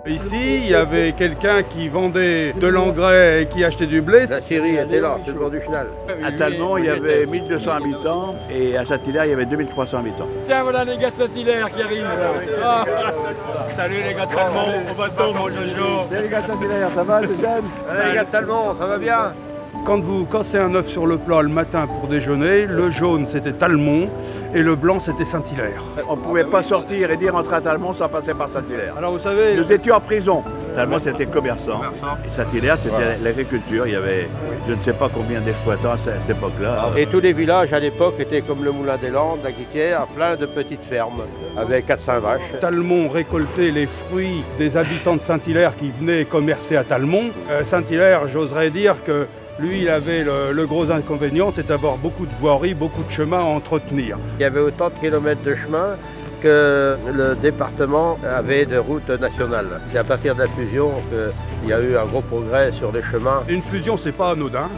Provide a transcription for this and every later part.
Ici, il y avait quelqu'un qui vendait de l'engrais et qui achetait du blé. La Syrie était là, sur le bord du Chenal. À Talmont, il y avait 1200 habitants et à Saint-Hilaire, il y avait 2300 habitants. Tiens, voilà les gars de Saint-Hilaire qui arrivent. Ah. Salut les gars de Talmont, au bateau, mon Jojo. Salut les gars de Saint-Hilaire, ça va, c'est Jeanne? Allez les gars de Talmont, ça va bien? Quand vous cassez un œuf sur le plat le matin pour déjeuner, le jaune c'était Talmont et le blanc c'était Saint-Hilaire. On ne pouvait pas sortir et dire entrer à Talmont sans passer par Saint-Hilaire. Alors vous savez, Nous étions en prison. Talmont c'était commerçant et Saint-Hilaire c'était l'agriculture. Il y avait je ne sais pas combien d'exploitants à cette époque-là. Et tous les villages à l'époque étaient comme le Moulin des Landes, la Guitière, plein de petites fermes avec 400 vaches. Talmont récoltait les fruits des habitants de Saint-Hilaire qui venaient commercer à Talmont. Saint-Hilaire, j'oserais dire que lui, il avait le gros inconvénient, c'est d'avoir beaucoup de voiries, beaucoup de chemins à entretenir. Il y avait autant de kilomètres de chemin que le département avait de routes nationales. C'est à partir de la fusion qu'il y a eu un gros progrès sur les chemins. Une fusion, c'est pas anodin,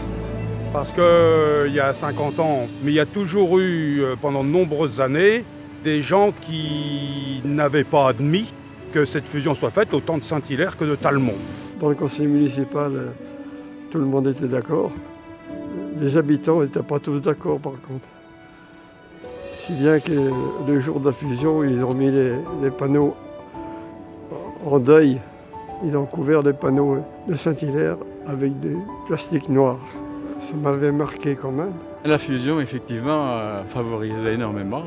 parce qu'il y a 50 ans, mais il y a toujours eu, pendant de nombreuses années, des gens qui n'avaient pas admis que cette fusion soit faite, autant de Saint-Hilaire que de Talmont. Dans le conseil municipal, tout le monde était d'accord. Les habitants n'étaient pas tous d'accord par contre. Si bien que le jour de la fusion, ils ont mis les panneaux en deuil. Ils ont couvert les panneaux de Saint-Hilaire avec des plastiques noirs. Ça m'avait marqué quand même. La fusion, effectivement, a favorisé énormément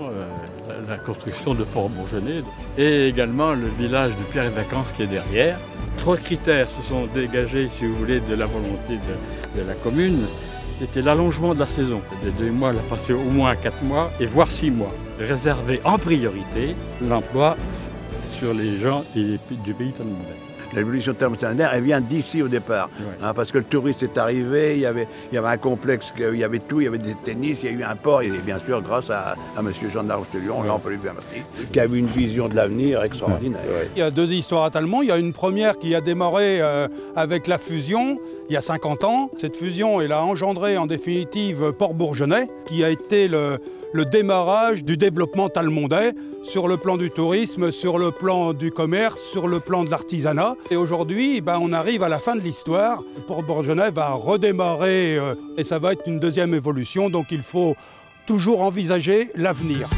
la construction de Port-Bourgenais et également le village de Pierre et Vacances qui est derrière. 3 critères se sont dégagés, si vous voulez, de la volonté de la commune. C'était l'allongement de la saison. De 2 mois, elle a passé au moins à 4 mois, et voire 6 mois. Réserver en priorité l'emploi sur les gens du pays talmondais. L'évolution thermodynamique, elle vient d'ici au départ, Ouais. parce que le touriste est arrivé, il y avait un complexe, il y avait tout, il y avait des tennis, il y a eu un port, et bien sûr grâce à M. Jean d'Arche de Lyon, là on peut lui faire merci, qui a eu une vision de l'avenir extraordinaire. Il y a 2 histoires à Talmont. Il y a une première qui a démarré avec la fusion, il y a 50 ans. Cette fusion, elle a engendré en définitive Port-Bourgenais, qui a été le démarrage du développement talmondais sur le plan du tourisme, sur le plan du commerce, sur le plan de l'artisanat. Et aujourd'hui, on arrive à la fin de l'histoire. Port-Bourgenais va redémarrer et ça va être une deuxième évolution. Donc il faut toujours envisager l'avenir.